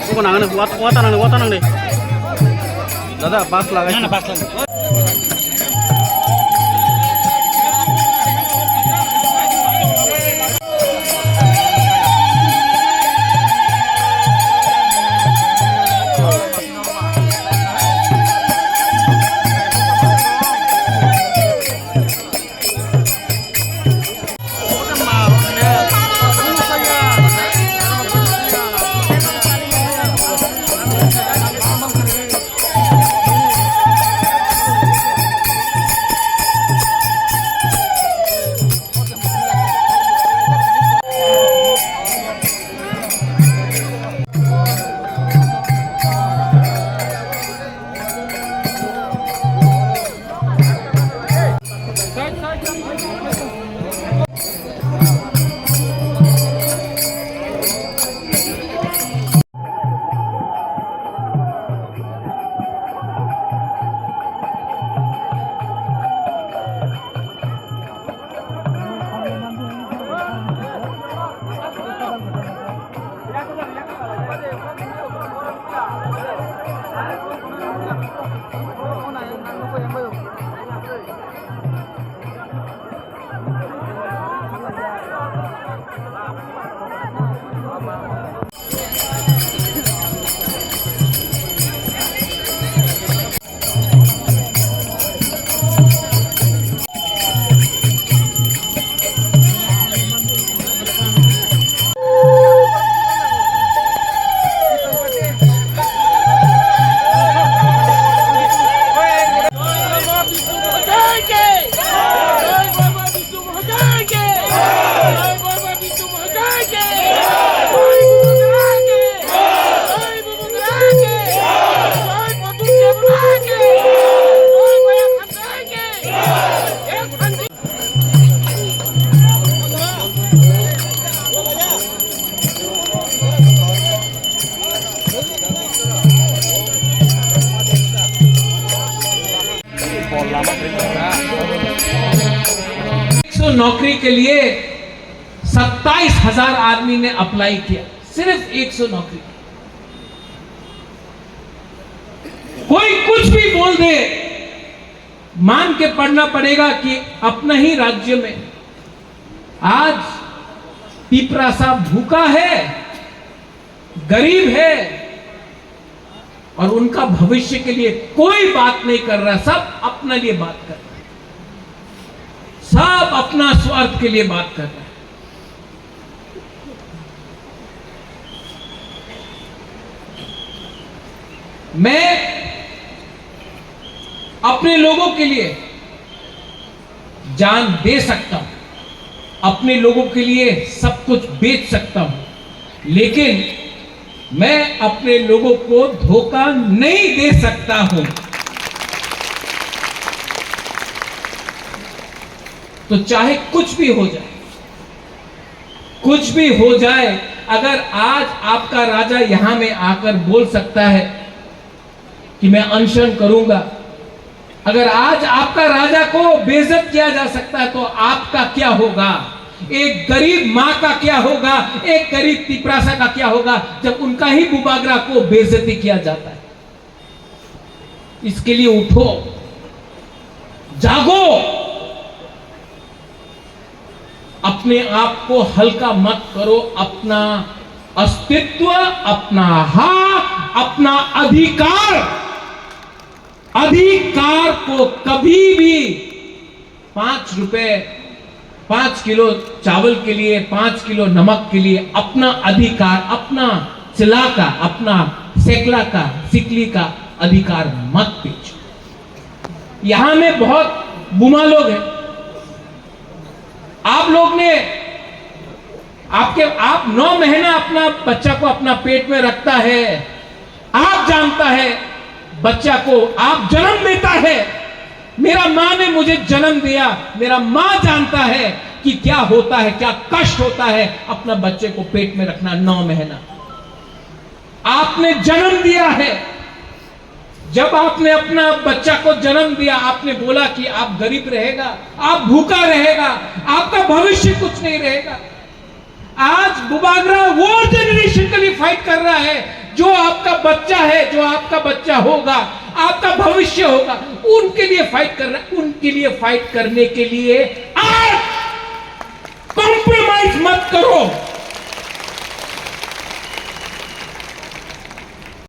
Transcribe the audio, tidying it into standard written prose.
kok nangan watan deh. Dadah pas lah. Nah, pas lah. नौकरी के लिए 27,000 आदमी ने अप्लाई किया, सिर्फ 100 नौकरी। कोई कुछ भी बोल दे, मान के पढ़ना पड़ेगा कि अपना ही राज्य में आज पिपरा साहब भूखा है, गरीब है और उनका भविष्य के लिए कोई बात नहीं कर रहा, सब अपने लिए बात कर रहा है, सब अपना स्वार्थ के लिए बात कर रहा है। मैं अपने लोगों के लिए जान दे सकता हूं, अपने लोगों के लिए सब कुछ बेच सकता हूं, लेकिन मैं अपने लोगों को धोखा नहीं दे सकता हूं। तो चाहे कुछ भी हो जाए, कुछ भी हो जाए, अगर आज आपका राजा यहां में आकर बोल सकता है कि मैं अनशन करूंगा, अगर आज आपका राजा को बेइज्जत किया जा सकता है, तो आपका क्या होगा? एक गरीब मां का क्या होगा? एक गरीब तिपरासा का क्या होगा जब उनका ही बुबागरा को बेइज्जती किया जाता है? इसके लिए उठो, जागो, अपने आप को हल्का मत करो, अपना अस्तित्व, अपना हक, अपना अधिकार को कभी भी 5 रुपए 5 किलो चावल के लिए, 5 किलो नमक के लिए अपना अधिकार, अपना चिला का, अपना सेकला का, सिकली का अधिकार मत बेचो। यहां में बहुत बुमा लोग हैं। आप लोग ने आप 9 महीना अपना बच्चा को अपना पेट में रखता है, आप जानता है बच्चा को आप जन्म देता है। मेरा मां ने मुझे जन्म दिया, मेरा मां जानता है कि क्या होता है, क्या कष्ट होता है अपना बच्चे को पेट में रखना 9 महीना। आपने जन्म दिया है, जब आपने अपना बच्चा को जन्म दिया आपने बोला कि आप गरीब रहेगा, आप भूखा रहेगा, आपका भविष्य कुछ नहीं रहेगा। आज बुबागरा वो जनरेशन के लिए फाइट कर रहा है जो आपका बच्चा है, जो आपका बच्चा होगा, आपका भविष्य होगा, उनके लिए फाइट कर रहा है। उनके लिए फाइट करने के लिए आज कॉम्प्रोमाइज मत करो।